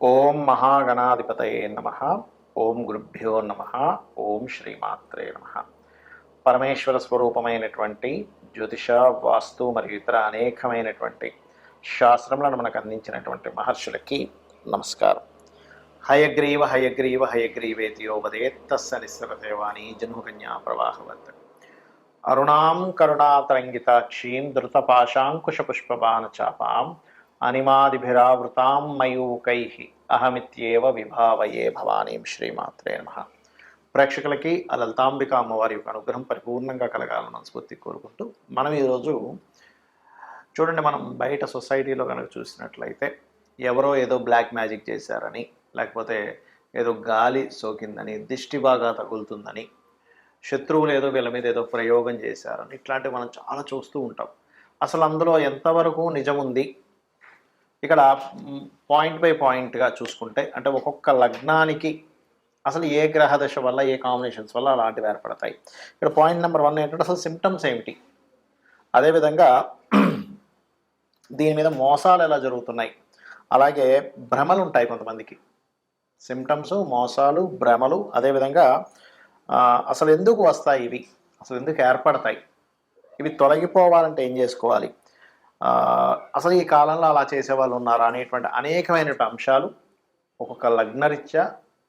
ఓం మహాగణాధిపతయే నమ. ఓం గురుభ్యో నమ. ఓం శ్రీమాత్రే నమ. పరమేశ్వర స్వరూపమైనటువంటి జ్యోతిష, వాస్తు మరియు ఇతర అనేకమైనటువంటి శాస్త్రములను మనకు అందించినటువంటి మహర్షులకి నమస్కారం. హయగ్రీవ హయగ్రీవ హయగ్రీవేతియో వదేత్తస్స నిస్సరదేవాణి జన్మకన్యా ప్రవాహవత్. అరుణాం కరుణాతరంగితాక్షీం ధృతపాశాంకుశపుష్పబాణచాపాం అనిమాదిభిరావృతాం మయూకైః అహమిత్యేవ విభావయే భవానీం. శ్రీమాత్రే నమః. ప్రేక్షకులకి ఆ లలితాంబిక అమ్మవారి యొక్క అనుగ్రహం పరిపూర్ణంగా కలగాలని మనస్ఫూర్తి కోరుకుంటూ మనం ఈరోజు చూడండి, మనం బయట సొసైటీలో కనుక చూసినట్లయితే ఎవరో ఏదో బ్లాక్ మ్యాజిక్ చేశారని, లేకపోతే ఏదో గాలి సోకిందని, దిష్టి బాగా తగులుతుందని, శత్రువులు ఏదో వీళ్ళ మీద ఏదో ప్రయోగం చేశారని, ఇట్లాంటివి మనం చాలా చూస్తూ ఉంటాం. అసలు అందులో ఎంతవరకు నిజం ఉంది? ఇక్కడ పాయింట్ బై పాయింట్గా చూసుకుంటే, అంటే ఒక్కొక్క లగ్నానికి అసలు ఏ గ్రహ దశ వల్ల, ఏ కాంబినేషన్స్ వల్ల అలాంటివి ఏర్పడతాయి. ఇక్కడ పాయింట్ నెంబర్ 1 ఏంటంటే అసలు సిమ్టమ్స్ ఏమిటి, అదేవిధంగా దీని మీద మోసాలు ఎలా జరుగుతున్నాయి, అలాగే భ్రమలు ఉంటాయి కొంతమందికి. సిమ్టమ్స్, మోసాలు, భ్రమలు, అదేవిధంగా అసలు ఎందుకు వస్తాయి ఇవి, అసలు ఎందుకు ఏర్పడతాయి, ఇవి తొలగిపోవాలంటే ఏం చేసుకోవాలి, అసలు ఈ కాలంలో అలా చేసేవాళ్ళు ఉన్నారా అనేటువంటి అనేకమైనటువంటి అంశాలు ఒక్కొక్క లగ్నరీత్యా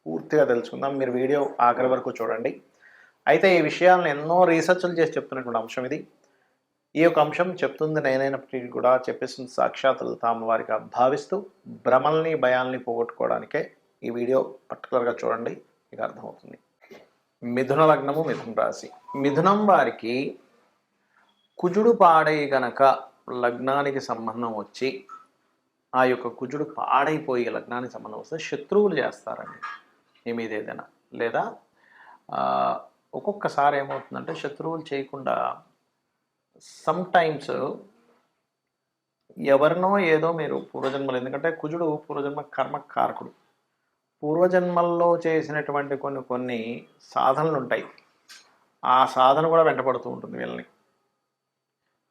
పూర్తిగా తెలుసుకుందాం. మీరు వీడియో ఆఖరి వరకు చూడండి. అయితే ఈ విషయాలను ఎన్నో రీసెర్చ్లు చేసి చెప్తున్నటువంటి అంశం ఇది. ఈ యొక్క అంశం చెప్తుంది నేనైనప్పటికీ కూడా చెప్పేస్తుంది సాక్షాత్ లలితామ్మ వారిగా భావిస్తూ భ్రమల్ని, భయాల్ని పోగొట్టుకోవడానికే ఈ వీడియో పర్టికులర్గా చూడండి, మీకు అర్థమవుతుంది. మిథున లగ్నము, మిథున రాశి. మిథునం వారికి కుజుడు పాడై గనక లగ్నానికి సంబంధం వచ్చి, ఆ యొక్క కుజుడు పాడైపోయి లగ్నానికి సంబంధం వస్తే శత్రువులు చేస్తారండి మీ మీద ఏదైనా. లేదా ఒక్కొక్కసారి ఏమవుతుందంటే శత్రువులు చేయకుండా సమ్ టైమ్స్ ఎవరినో ఏదో మీరు పూర్వజన్మలు, ఎందుకంటే కుజుడు పూర్వజన్మ కర్మకారకుడు. పూర్వజన్మల్లో చేసినటువంటి కొన్ని సాధనలు ఉంటాయి, ఆ సాధన కూడా వెంటపడుతూ ఉంటుంది వీళ్ళని.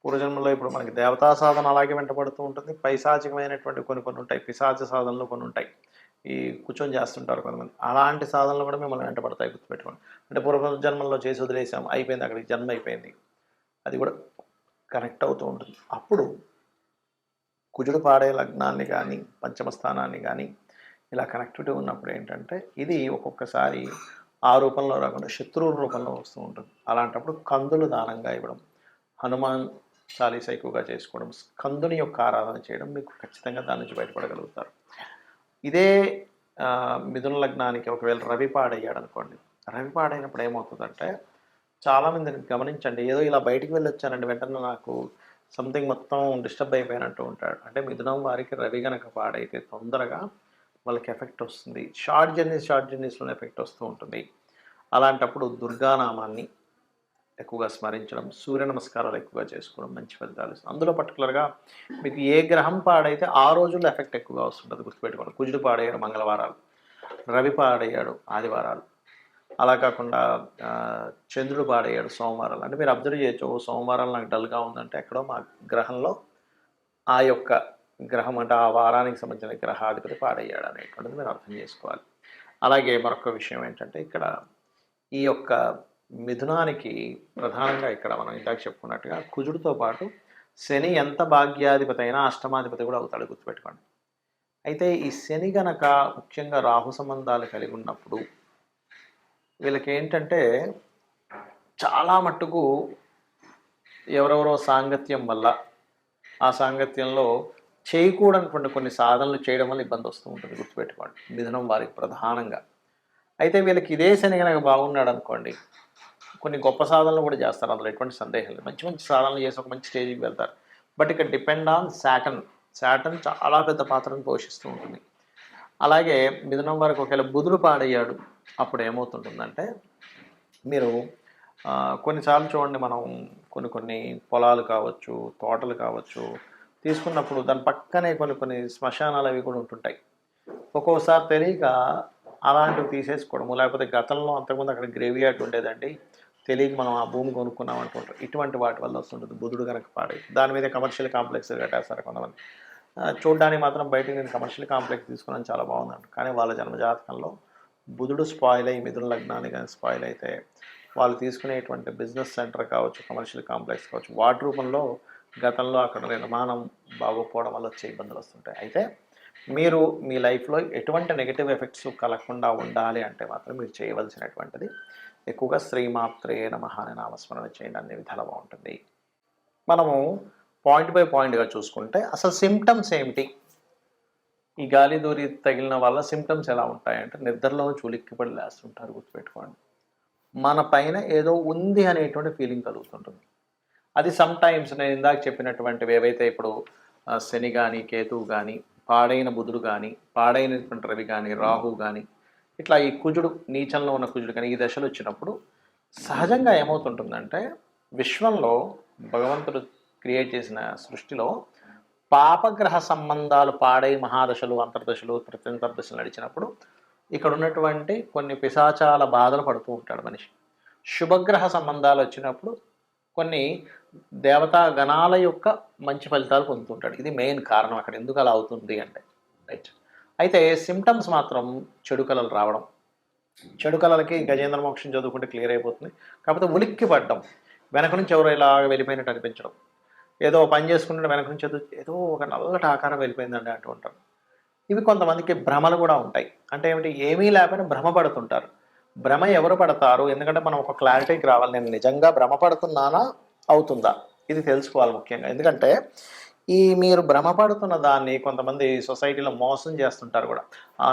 పూర్వజన్మలో ఇప్పుడు మనకి దేవతా సాధన అలాగే వెంటబడుతూ ఉంటుంది, పైశాచికమైనటువంటి కొన్ని ఉంటాయి, పిశాచ సాధనలు కొన్ని ఉంటాయి, ఈ కూర్చొని చేస్తుంటారు కొంతమంది. అలాంటి సాధనలు కూడా మిమ్మల్ని వెంటబడతాయి, గుర్తుపెట్టుకోండి. అంటే పూర్వజన్మల్లో చేసి వదిలేసాం, అయిపోయింది, అక్కడికి జన్మ అయిపోయింది, అది కూడా కనెక్ట్ అవుతూ ఉంటుంది. అప్పుడు కుజుడు పాడే లగ్నాన్ని కానీ, పంచమ స్థానాన్ని కానీ ఇలా కనెక్టివిటీ ఉన్నప్పుడు ఏంటంటే ఇది ఒక్కొక్కసారి ఆ రూపంలో రాకుండా శత్రువుల రూపంలో వస్తూ ఉంటుంది. అలాంటప్పుడు కందులు దానంగా ఇవ్వడం, హనుమాన్ చాలీస ఎక్కువగా చేసుకోవడం, స్కందుని యొక్క ఆరాధన చేయడం, మీకు ఖచ్చితంగా దాని నుంచి బయటపడగలుగుతారు. ఇదే మిథున లగ్నానికి ఒకవేళ రవి పాడయ్యాడు అనుకోండి. రవి పాడైనప్పుడు ఏమవుతుందంటే, చాలామందిని గమనించండి, ఏదో ఇలా బయటికి వెళ్ళి వచ్చానండి, వెంటనే నాకు సంథింగ్ మొత్తం డిస్టర్బ్ అయిపోయినట్టు ఉంటాడు. అంటే మిథునం వారికి రవి కనుక పాడైతే తొందరగా వాళ్ళకి ఎఫెక్ట్ వస్తుంది. షార్ట్ జర్నీస్లో ఎఫెక్ట్ వస్తూ ఉంటుంది. అలాంటప్పుడు దుర్గానామాన్ని ఎక్కువగా స్మరించడం, సూర్య నమస్కారాలు ఎక్కువగా చేసుకోవడం మంచి ఫలితాలు ఇస్తుంది. అందులో పర్టికులర్గా మీకు ఏ గ్రహం పాడైతే ఆ రోజుల్లో ఎఫెక్ట్ ఎక్కువగా వస్తుంటుంది, గుర్తుపెట్టుకోండి. కుజుడు పాడయ్యాడు మంగళవారాలు, రవి పాడయ్యాడు ఆదివారాలు, అలా కాకుండా చంద్రుడు పాడయ్యాడు సోమవారాలు. అంటే మీరు అబ్జర్వ్ చేయొచ్చు, సోమవారాలు నాకు డల్గా ఉందంటే ఎక్కడో మా గ్రహంలో ఆ యొక్క గ్రహం, అంటే ఆ వారానికి సంబంధించిన గ్రహాధిపతి పాడయ్యాడు అనేటువంటిది మీరు అర్థం చేసుకోవాలి. అలాగే మరొక విషయం ఏంటంటే, ఇక్కడ ఈ యొక్క మిథునానికి ప్రధానంగా ఇక్కడ మనం ఇందాక చెప్పుకున్నట్టుగా కుజుడితో పాటు శని ఎంత భాగ్యాధిపతి అయినా అష్టమాధిపతి కూడా అవుతాడు, గుర్తుపెట్టుకోండి. అయితే ఈ శని గనక ముఖ్యంగా రాహు సంబంధాలు కలిగి ఉన్నప్పుడు వీళ్ళకి ఏంటంటే చాలా మట్టుకు ఎవరెవరో సాంగత్యం వల్ల, ఆ సాంగత్యంలో చేయకూడనటువంటి కొన్ని సాధనలు చేయడం వల్ల ఇబ్బంది వస్తూ ఉంటుంది, గుర్తుపెట్టుకోండి, మిథునం వారికి ప్రధానంగా. అయితే వీళ్ళకి ఇదే శని కనుక బాగున్నాడు అనుకోండి, కొన్ని గొప్ప సాధనలు కూడా చేస్తారు, అందులో ఎటువంటి సందేహం లేదు. మంచి మంచి సాధనలు చేసి ఒక మంచి స్టేజ్కి వెళ్తారు. బట్ ఇక్కడ డిపెండ్ ఆన్ శాటన్ చాలా పెద్ద పాత్రను పోషిస్తూ ఉంటుంది. అలాగే మిథునం వరకు ఒకవేళ బుధుడు పాడయ్యాడు, అప్పుడు ఏమవుతుంటుందంటే మీరు కొన్నిసార్లు చూడండి, మనం కొన్ని పొలాలు కావచ్చు, తోటలు కావచ్చు తీసుకున్నప్పుడు దాని పక్కనే కొన్ని శ్మశానాలు అవి కూడా ఉంటుంటాయి. ఒక్కోసారి తెలియక అలాంటివి తీసేసుకోవడము, లేకపోతే గతంలో అంతకుముందు అక్కడ గ్రేవియార్డ్ ఉండేదండి, తెలియక మనం ఆ భూమి కొనుక్కున్నాం అంటుంటారు. ఇటువంటి వాటి వల్ల వస్తుంటుంది బుధుడు కనుక పాడై. దాని మీద కమర్షియల్ కాంప్లెక్స్ కట్టేస్తారు కొంతమంది. చూడ్డానికి మాత్రం బయటికి నేను కమర్షియల్ కాంప్లెక్స్ తీసుకున్నాను చాలా బాగుందంట. కానీ వాళ్ళ జన్మజాతకంలో బుధుడు స్పాయిల్ అయ్యి మిథున లగ్నాన్ని కానీ స్పాయిల్ అయితే వాళ్ళు తీసుకునేటువంటి బిజినెస్ సెంటర్ కావచ్చు, కమర్షియల్ కాంప్లెక్స్ కావచ్చు, వాటి రూపంలో గతంలో అక్కడ నిర్మాణం బాగోకపోవడం వల్ల వచ్చే ఇబ్బందులు వస్తుంటాయి. అయితే మీరు మీ లైఫ్లో ఎటువంటి నెగిటివ్ ఎఫెక్ట్స్ కలగకుండా ఉండాలి అంటే మాత్రం మీరు చేయవలసినటువంటిది ఎక్కువగా శ్రీమాత్రే నమః అని నామస్మరణ చేయండి, అన్ని విధాలు బాగుంటుంది. మనము పాయింట్ బై పాయింట్గా చూసుకుంటే అసలు సిమ్టమ్స్ ఏమిటి, ఈ గాలి దూరి తగిలిన వల్ల సిమ్టమ్స్ ఎలా ఉంటాయంటే నిద్రలో ఉలిక్కిపడి లేస్తుంటారు. గుర్తుపెట్టుకోండి, మన పైన ఏదో ఉంది అనేటువంటి ఫీలింగ్ కలుగుతుంటుంది. అది సమ్ టైమ్స్ నేను ఇందాక చెప్పినటువంటివి ఏవైతే ఇప్పుడు శని కానీ, కేతువు కానీ, పాడైన బుధుడు కానీ, పాడైనటువంటి రవి కానీ, రాహు కానీ, ఇట్లా ఈ కుజుడు నీచంలో ఉన్న కుజుడు కానీ ఈ దశలు వచ్చినప్పుడు సహజంగా ఏమవుతుంటుందంటే విశ్వంలో భగవంతుడు క్రియేట్ చేసిన సృష్టిలో పాపగ్రహ సంబంధాలు పాడై మహాదశలు, అంతర్దశలు, ప్రత్యంతర్దశలు నడిచినప్పుడు ఇక్కడ ఉన్నటువంటి కొన్ని పిశాచాల బాధలు పడుతూ ఉంటాడు మనిషి. శుభగ్రహ సంబంధాలు వచ్చినప్పుడు కొన్ని దేవతా గణాల యొక్క మంచి ఫలితాలు పొందుతుంటాడు. ఇది మెయిన్ కారణం అక్కడ ఎందుకు అలా అవుతుంది అంటే. రైట్. అయితే సిమ్టమ్స్ మాత్రం చెడు కళలు రావడం, చెడు కళలకి గజేంద్ర మోక్షం చదువుకుంటే క్లియర్ అయిపోతుంది. కాకపోతే ఉలిక్కి పడ్డం, వెనక నుంచి ఎవరో ఇలా వెళ్ళిపోయినట్టు అనిపించడం, ఏదో పని చేసుకుంటే వెనక నుంచి ఏదో ఒక నల్లటి ఆకారం వెళ్ళిపోయిందండి అంటూ ఉంటారు. ఇవి కొంతమందికి భ్రమలు కూడా ఉంటాయి. అంటే ఏమిటి, ఏమీ లేకపోయినా భ్రమ పడుతుంటారు. భ్రమ ఎవరు పడతారు, ఎందుకంటే మనం ఒక క్లారిటీకి రావాలి, నేను నిజంగా భ్రమ పడుతున్నానా అవుతుందా ఇది తెలుసుకోవాలి ముఖ్యంగా. ఎందుకంటే ఈ మీరు భ్రమపడుతున్న దాన్ని కొంతమంది సొసైటీలో మోసం చేస్తుంటారు కూడా.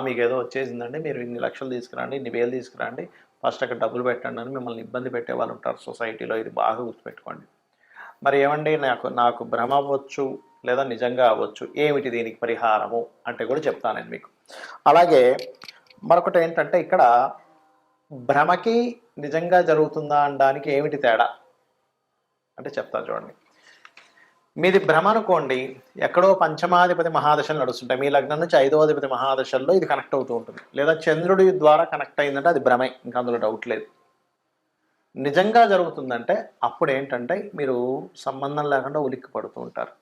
మీకు ఏదో వచ్చేసిందండి, మీరు ఇన్ని లక్షలు తీసుకురండి, ఇన్ని వేలు తీసుకురండి, ఫస్ట్ అక్కడ డబ్బులు పెట్టండి అని మిమ్మల్ని ఇబ్బంది పెట్టే వాళ్ళు ఉంటారు సొసైటీలో. ఇది బాగా గుర్తుపెట్టుకోండి. మరి ఏమండి, నాకు భ్రమ అవ్వచ్చు లేదా నిజంగా అవ్వచ్చు, ఏమిటి దీనికి పరిహారము అంటే కూడా చెప్తాను నేను మీకు. అలాగే మరొకటి ఏంటంటే ఇక్కడ భ్రమకి నిజంగా జరుగుతుందా అనడానికి ఏమిటి తేడా అంటే చెప్తాను చూడండి. మీది భ్రమ అనుకోండి, ఎక్కడో పంచమాధిపతి మహాదశలు నడుస్తుంటాయి, మీ లగ్నం నుంచి 5వ అధిపతి మహాదశల్లో ఇది కనెక్ట్ అవుతూ ఉంటుంది, లేదా చంద్రుడి ద్వారా కనెక్ట్ అయిందంటే అది భ్రమే, ఇంకా అందులో డౌట్ లేదు. నిజంగా జరుగుతుందంటే అప్పుడు ఏంటంటే మీరు సంబంధం లేకుండా ఉలిక్కి పడుతూ ఉంటారు,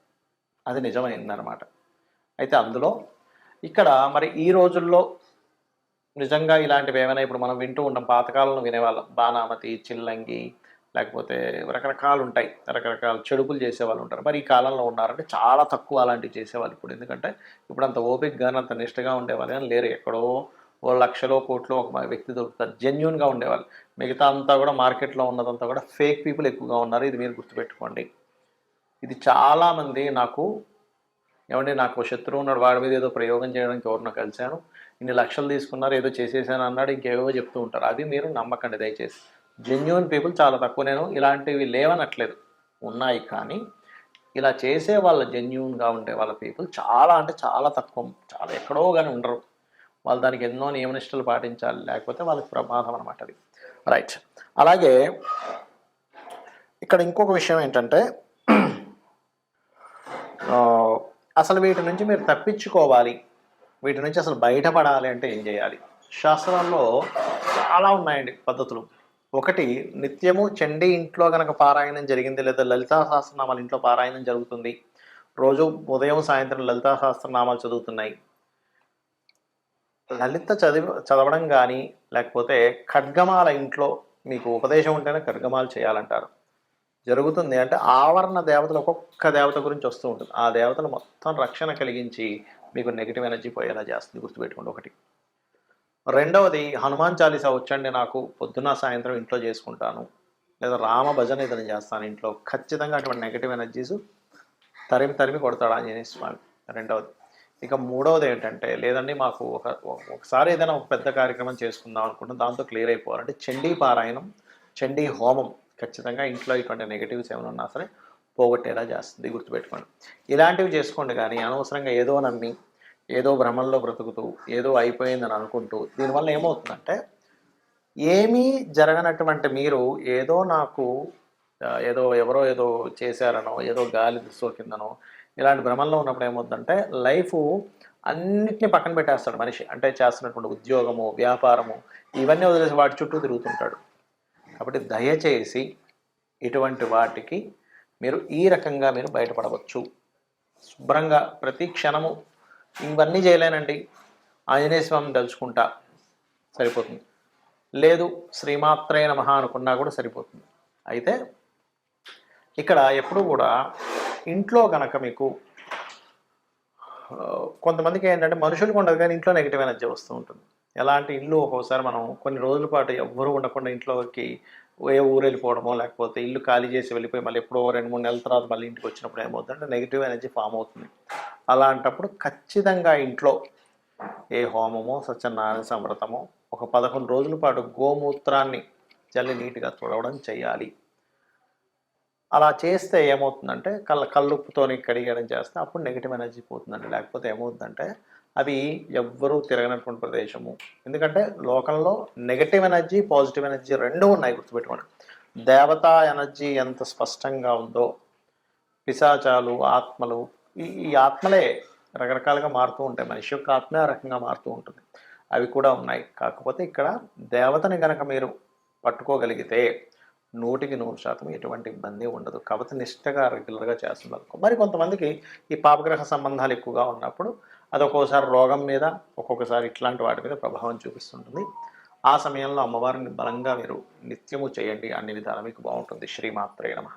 అది నిజమైందనమాట. అయితే అందులో ఇక్కడ మరి ఈ రోజుల్లో నిజంగా ఇలాంటివి ఏమైనా ఇప్పుడు మనం వింటూ ఉంటాం, పాతకాలంలో వినేవాళ్ళం, బాణామతి, చిల్లంగి, లేకపోతే రకరకాలు ఉంటాయి, రకరకాల చెడుపులు చేసేవాళ్ళు ఉంటారు. మరి ఈ కాలంలో ఉన్నారంటే చాలా తక్కువ అలాంటివి చేసేవాళ్ళు ఇప్పుడు. ఎందుకంటే ఇప్పుడు అంత ఓపిక కానీ అంత నిష్టగా ఉండేవాళ్ళు కానీ లేరు. ఎక్కడో ఓ లక్షలో కోట్లో ఒక వ్యక్తి దొరుకుతారు జెన్యూన్గా ఉండేవాళ్ళు. మిగతా అంతా కూడా మార్కెట్లో ఉన్నదంతా కూడా ఫేక్ పీపుల్ ఎక్కువగా ఉన్నారు, ఇది మీరు గుర్తుపెట్టుకోండి. ఇది చాలామంది నాకు శత్రువు ఉన్నాడు, వాడి మీద ఏదో ప్రయోగం చేయడానికి ఎవరినో కలిశాను, ఇన్ని లక్షలు తీసుకున్నారు, ఏదో చేసేసాను అన్నాడు, ఇంకేవో చెప్తూ ఉంటారు. అది మీరు నమ్మకండి దయచేసి. జెన్యూన్ పీపుల్ చాలా తక్కువ. నేను ఇలాంటివి లేవనట్లేదు, ఉన్నాయి, కానీ ఇలా చేసే వాళ్ళ జెన్యూన్గా ఉండే వాళ్ళ పీపుల్ చాలా అంటే చాలా తక్కువ, చాలా ఎక్కడో కానీ ఉండరు. వాళ్ళు దానికి ఎన్నో నియమనిష్టలు పాటించాలి, లేకపోతే వాళ్ళకి ప్రమాదం అనమాట అది. రైట్. అలాగే ఇక్కడ ఇంకొక విషయం ఏంటంటే అసలు వీటి నుంచి మీరు తప్పించుకోవాలి, వీటి నుంచి అసలు బయటపడాలి అంటే ఏం చేయాలి? శాస్త్రాల్లో చాలా ఉన్నాయండి పద్ధతులు. ఒకటి, నిత్యము చండీ ఇంట్లో కనుక పారాయణం జరిగింది, లేదా లలితా సహస్రనామాలు ఇంట్లో పారాయణం జరుగుతుంది, రోజు ఉదయం సాయంత్రం లలితా సహస్రనామాలు చదువుతున్నాయి, లలిత చదవడం కానీ, లేకపోతే ఖడ్గమాల ఇంట్లో మీకు ఉపదేశం ఉంటేనే ఖడ్గమాలు చేయాలంటారు, జరుగుతుంది. అంటే ఆవరణ దేవతలు ఒక్కొక్క దేవత గురించి వస్తూ ఉంటుంది, ఆ దేవతలు మొత్తం రక్షణ కలిగించి మీకు నెగిటివ్ ఎనర్జీ పోయేలా చేస్తుంది, గుర్తుపెట్టుకోండి. ఒకటి. రెండవది, హనుమాన్ చాలీసా వచ్చండి నాకు, పొద్దున్న సాయంత్రం ఇంట్లో చేసుకుంటాను, లేదా రామ భజన ఏదైనా చేస్తాను ఇంట్లో, ఖచ్చితంగా అటువంటి నెగిటివ్ ఎనర్జీస్ తరిమి కొడతాడు ఆంజనేయ స్వామి. రెండవది. ఇక మూడవది ఏంటంటే, లేదండి మాకు ఒకసారి ఏదైనా ఒక పెద్ద కార్యక్రమం చేసుకుందాం అనుకుంటాం, దాంతో క్లియర్ అయిపోవాలంటే చండీ పారాయణం, చండీ హోమం ఖచ్చితంగా ఇంట్లో ఇటువంటి నెగిటివ్స్ ఏమైనా ఉన్నా సరే పోగొట్టేలా చేస్తుంది, గుర్తుపెట్టుకోండి. ఇలాంటివి చేసుకోండి. కానీ అనవసరంగా ఏదో నమ్మి ఏదో భ్రమంలో బ్రతుకుతూ ఏదో అయిపోయిందని అనుకుంటూ దీనివల్ల ఏమవుతుందంటే ఏమీ జరగనటువంటి మీరు ఏదో ఎవరో ఏదో చేశారనో, ఏదో గాలి సోకిందనో, ఇలాంటి భ్రమంలో ఉన్నప్పుడు ఏమవుతుందంటే లైఫ్ అన్నిటినీ పక్కన పెట్టేస్తాడు మనిషి. అంటే చేస్తున్నటువంటి ఉద్యోగము, వ్యాపారము, ఇవన్నీ వదిలేసి వాటి చుట్టూ తిరుగుతుంటాడు. కాబట్టి దయచేసి ఇటువంటి వాటికి మీరు ఈ రకంగా మీరు బయటపడవచ్చు. శుభ్రంగా ప్రతి క్షణము ఇవన్నీ చేయలేనండి, ఆంజనేయ స్వామిని తలుచుకుంటా సరిపోతుంది. లేదు శ్రీమాత్రే నమః అనుకున్నా కూడా సరిపోతుంది. అయితే ఇక్కడ ఎప్పుడూ కూడా ఇంట్లో కనుక మీకు కొంతమందికి ఏంటంటే మనుషులకు ఉండదు కానీ ఇంట్లో నెగిటివ్ ఎనర్జీ వస్తూ ఉంటుంది. ఎలాంటి ఇల్లు ఒక్కోసారి మనం కొన్ని రోజుల పాటు ఎవ్వరూ ఉండకుండా ఇంట్లోకి ఏ ఊరు వెళ్ళిపోవడమో, లేకపోతే ఇల్లు ఖాళీ చేసి వెళ్ళిపోయి మళ్ళీ ఎప్పుడో 2, 3 నెలల తర్వాత మళ్ళీ ఇంటికి వచ్చినప్పుడు ఏమవుతుందంటే నెగిటివ్ ఎనర్జీ ఫామ్ అవుతుంది. అలాంటప్పుడు ఖచ్చితంగా ఇంట్లో ఏ హోమమో, సత్యనారాయణ సంవ్రతమో ఒక 11 రోజుల పాటు గోమూత్రాన్ని చల్లి నీట్‌గా తుడవడం చేయాలి. అలా చేస్తే ఏమవుతుందంటే కల్లుప్పుతోని కడిగడం చేస్తే అప్పుడు నెగిటివ్ ఎనర్జీ పోతుందండి. లేకపోతే ఏమవుతుందంటే అవి ఎవ్వరూ తిరగనటువంటి ప్రదేశము. ఎందుకంటే లోకంలో నెగెటివ్ ఎనర్జీ, పాజిటివ్ ఎనర్జీ 2 ఉన్నాయి గుర్తుపెట్టుకోండి. దేవతా ఎనర్జీ ఎంత స్పష్టంగా ఉందో పిశాచాలు, ఆత్మలు ఈ ఆత్మలే రకరకాలుగా మారుతూ ఉంటాయి. మనిషి యొక్క ఆత్మే ఆ రకంగా మారుతూ ఉంటుంది. అవి కూడా ఉన్నాయి. కాకపోతే ఇక్కడ దేవతని గనక మీరు పట్టుకోగలిగితే 100% ఎటువంటి ఇబ్బంది ఉండదు. కాకపోతే నిష్టగా రెగ్యులర్‌గా చేస్తున్నారు. మరి కొంతమందికి ఈ పాపగ్రహ సంబంధాలు ఎక్కువగా ఉన్నప్పుడు అది ఒక్కోసారి రోగం మీద, ఒక్కొక్కసారి ఇట్లాంటి వాటి మీద ప్రభావం చూపిస్తుంటుంది. ఆ సమయంలో అమ్మవారిని బలంగా మీరు నిత్యము చేయండి. అన్ని విధాలా మీకు బావుంటుంది. శ్రీమాత్రే నమః.